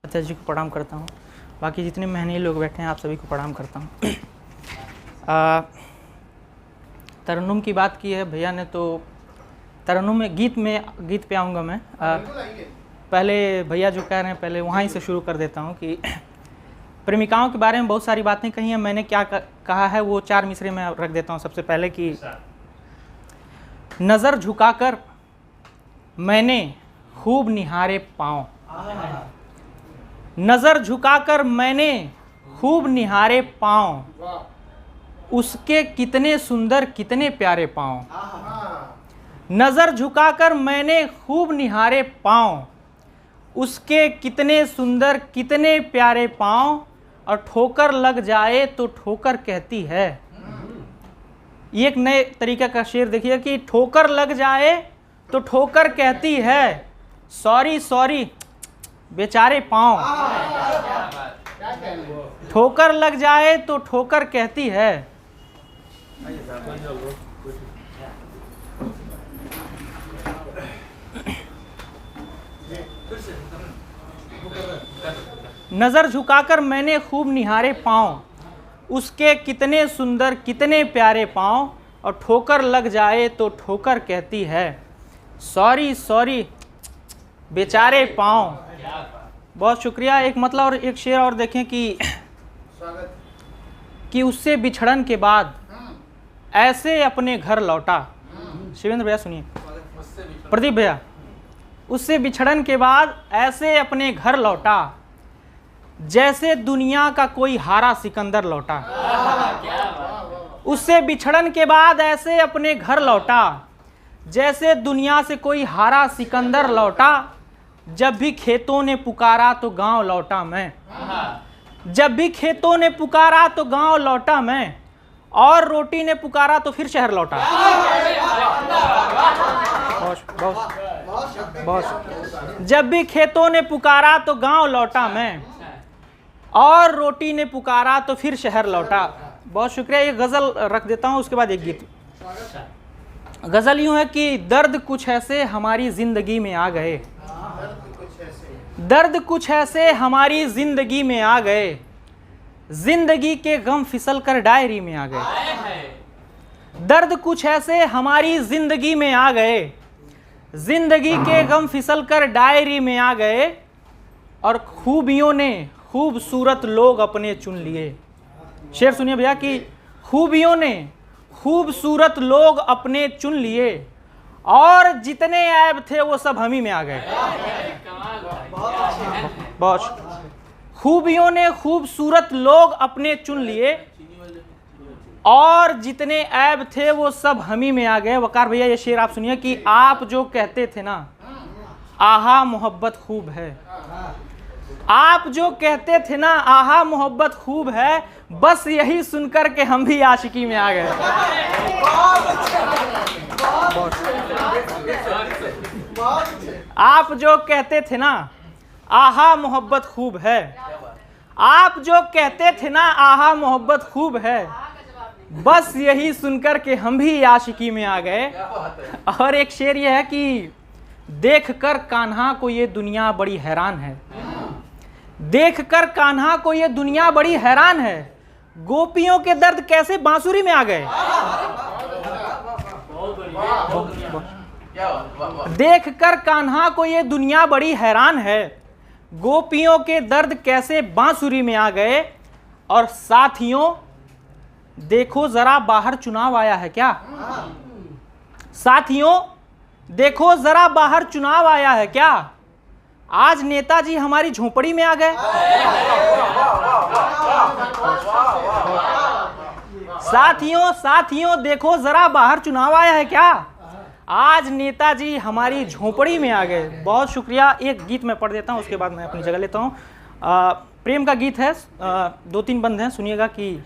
अच्छा जी को प्रणाम करता हूँ। बाकी जितने मेहनती लोग बैठे हैं आप सभी को प्रणाम करता हूँ। तरन्नुम की बात की है भैया ने, तो तरन्नुम में गीत पे आऊँगा मैं। पहले भैया जो कह रहे हैं पहले वहाँ ही से शुरू कर देता हूँ कि प्रेमिकाओं के बारे में बहुत सारी बातें कही हैं। मैंने क्या कहा है वो 4 मिसरे में रख देता हूँ। सबसे पहले कि नज़र झुकाकर मैंने खूब निहारे पाँव, नज़र झुकाकर मैंने खूब निहारे पाँव, उसके कितने सुंदर कितने प्यारे पाँव। नज़र झुकाकर मैंने खूब निहारे पाँव, उसके कितने सुंदर कितने प्यारे पाँव, और ठोकर लग जाए तो ठोकर कहती है। ये एक नए तरीके का शेर देखिए कि ठोकर लग जाए तो ठोकर कहती है, सॉरी सॉरी बेचारे पाँव। ठोकर लग जाए तो ठोकर कहती है। नज़र झुकाकर मैंने खूब निहारे पाँव, उसके कितने सुंदर कितने प्यारे पाँव, और ठोकर लग जाए तो ठोकर कहती है, सॉरी सॉरी बेचारे पाँव। बहुत शुक्रिया। एक मतलब और एक शेर और देखें कि उससे बिछड़न के बाद ऐसे अपने घर लौटा। शिवेंद्र भैया सुनिए, प्रदीप भैया, उससे बिछड़न के बाद ऐसे अपने घर लौटा, जैसे दुनिया का कोई हारा सिकंदर लौटा। उससे बिछड़न के बाद ऐसे अपने घर लौटा, जैसे दुनिया से कोई हारा सिकंदर लौटा। जब भी खेतों ने पुकारा तो गांव लौटा मैं, जब भी खेतों ने पुकारा तो गांव लौटा मैं, और रोटी ने पुकारा तो फिर शहर लौटा। जब भी खेतों ने पुकारा तो गांव लौटा मैं, और रोटी ने पुकारा तो फिर शहर लौटा। बहुत शुक्रिया। ये गज़ल रख देता हूँ, उसके बाद एक गीत। गज़ल यूँ है कि दर्द कुछ ऐसे हमारी ज़िंदगी में आ गए, दर्द कुछ ऐसे हमारी ज़िंदगी में आ गए, ज़िंदगी के गम फिसल कर डायरी में आ गए। दर्द कुछ ऐसे हमारी ज़िंदगी में आ गए, ज़िंदगी के गम फिसल कर डायरी में आ गए, और खूबियों ने खूबसूरत लोग अपने चुन लिए। शेर सुनिए भैया कि खूबियों ने खूबसूरत लोग अपने चुन लिए, और जितने ऐब थे वो सब हम ही में आ गए। बहुत खूबियों ने खूबसूरत लोग अपने चुन लिए, और जितने ऐब थे वो सब हम ही में आ गए। वकार भैया ये शेर आप सुनिए कि आप जो कहते थे ना, आहा मोहब्बत खूब है, आप जो कहते थे ना आहा मोहब्बत खूब है, बस यही सुनकर के हम भी आशिकी में आ गए। आप जो कहते थे ना आहा मोहब्बत खूब है, आप जो कहते थे ना आहा मोहब्बत खूब है, बस यही सुनकर के हम भी आशिकी में आ गए। और एक शेर यह है कि देखकर कान्हा को ये दुनिया बड़ी हैरान है, देखकर कान्हा को ये दुनिया बड़ी हैरान है, गोपियों के दर्द कैसे बांसुरी में आ गए। देखकर कान्हा को ये दुनिया बड़ी हैरान है, गोपियों के दर्द कैसे बांसुरी में आ गए। और साथियों देखो जरा बाहर चुनाव आया है क्या, साथियों देखो जरा बाहर चुनाव आया है क्या, आज नेताजी हमारी झोपड़ी में आ गए। साथियों साथियों देखो जरा बाहर चुनाव आया है क्या, आज नेताजी हमारी झोपड़ी में आ गए। बहुत शुक्रिया। एक गीत मैं पढ़ देता हूँ, उसके बाद मैं अपनी जगह लेता हूँ। प्रेम का गीत है, 2-3 बंद हैं, सुनिएगा कि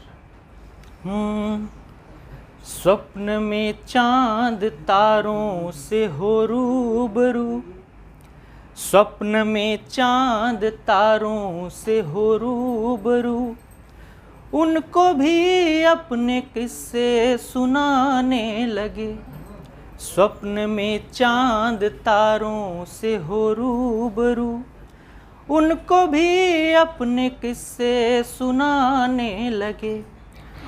स्वप्न में चांद तारों से हो रूबरू, स्वप्न में चांद तारों से हो रूबरू, उनको भी अपने किस्से सुनाने लगे, स्वप्न में चांद तारों से हो रूबरू, उनको भी अपने किस्से सुनाने लगे।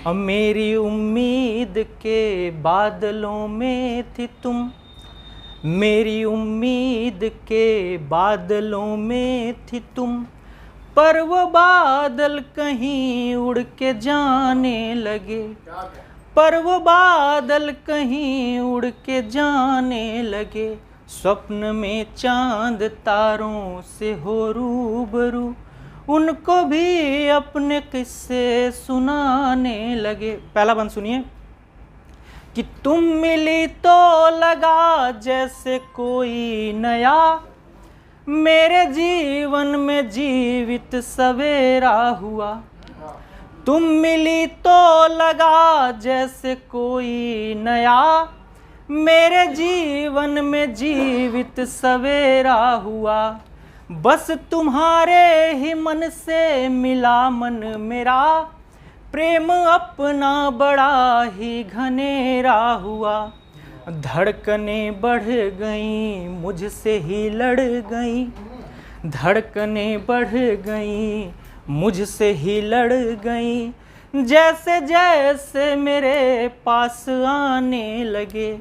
और मेरी उम्मीद के बादलों में थी तुम, मेरी उम्मीद के बादलों में थी तुम, पर वो बादल कहीं उड़ के जाने लगे, पर वो बादल कहीं उड़ के जाने लगे। स्वप्न में चांद तारों से हो रूबरू, उनको भी अपने किस्से सुनाने लगे। पहला बंद सुनिए कि तुम मिली तो लगा जैसे कोई नया, मेरे जीवन में जीवित सवेरा हुआ। तुम मिली तो लगा जैसे कोई नया, मेरे जीवन में जीवित सवेरा हुआ। बस तुम्हारे ही मन से मिला मन मेरा, प्रेम अपना बड़ा ही घनेरा हुआ। धड़कनें बढ़ गईं मुझसे ही लड़ गईं, धड़कनें बढ़ गईं मुझसे ही लड़ गईं, जैसे जैसे मेरे पास आने लगे।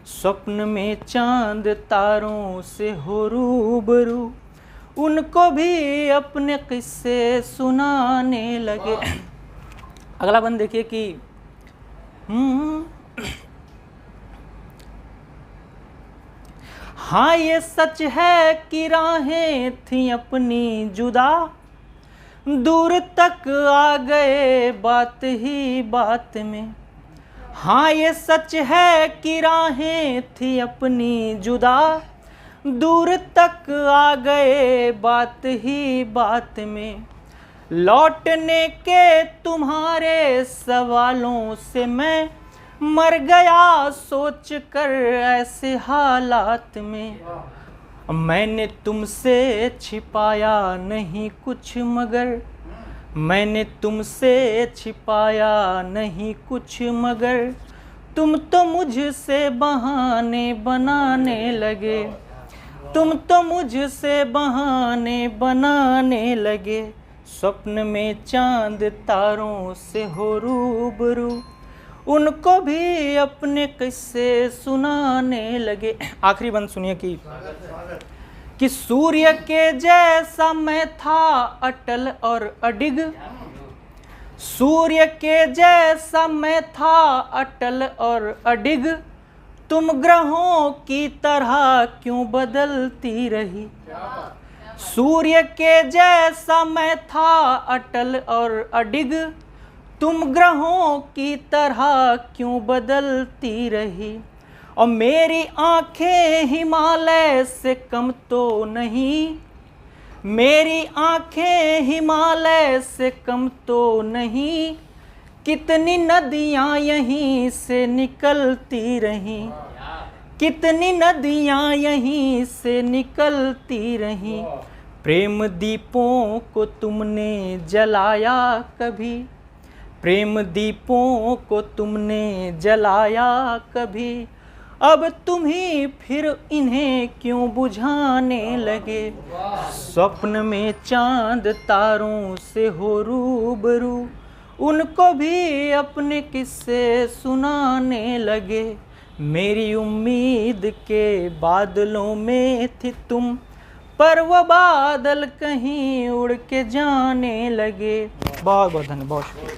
स्वप्न में चांद तारों से हो रूबरू, उनको भी अपने किस्से सुनाने लगे। अगला बंद देखिए कि हाँ ये सच है कि राहें थी अपनी जुदा, दूर तक आ गए बात ही बात में। हाँ ये सच है कि राहें थी अपनी जुदा, दूर तक आ गए बात ही बात में। लौटने के तुम्हारे सवालों से मैं मर गया सोच कर ऐसे हालात में। मैंने तुमसे छिपाया नहीं कुछ मगर, मैंने तुमसे छिपाया नहीं कुछ मगर, तुम तो मुझसे बहाने बनाने लगे, तुम तो मुझसे बहाने बनाने लगे। स्वप्न में चांद तारों से हो रूबरू, उनको भी अपने किस्से सुनाने लगे। आखिरी बंद सुनिए कि सूर्य के जैसा मैं था अटल और अडिग, सूर्य के जैसा मैं था अटल और अडिग, तुम ग्रहों की तरह क्यों बदलती रही। सूर्य के जैसा मैं था अटल और अडिग, तुम ग्रहों की तरह क्यों बदलती रही। और मेरी आंखें हिमालय से कम तो नहीं, मेरी आंखें हिमालय से कम तो नहीं, कितनी नदियां यहीं से निकलती रहीं, कितनी नदियां यहीं से निकलती रहीं। प्रेम दीपों को तुमने जलाया कभी, प्रेम दीपों को तुमने जलाया कभी, अब तुम ही फिर इन्हें क्यों बुझाने लगे। स्वप्न में चांद तारों से हो रूबरू, उनको भी अपने किस्से सुनाने लगे। मेरी उम्मीद के बादलों में थी तुम, पर वो बादल कहीं उड़ के जाने लगे। बहुत बहुत धन्यवाद, बहुत शुक्रिया।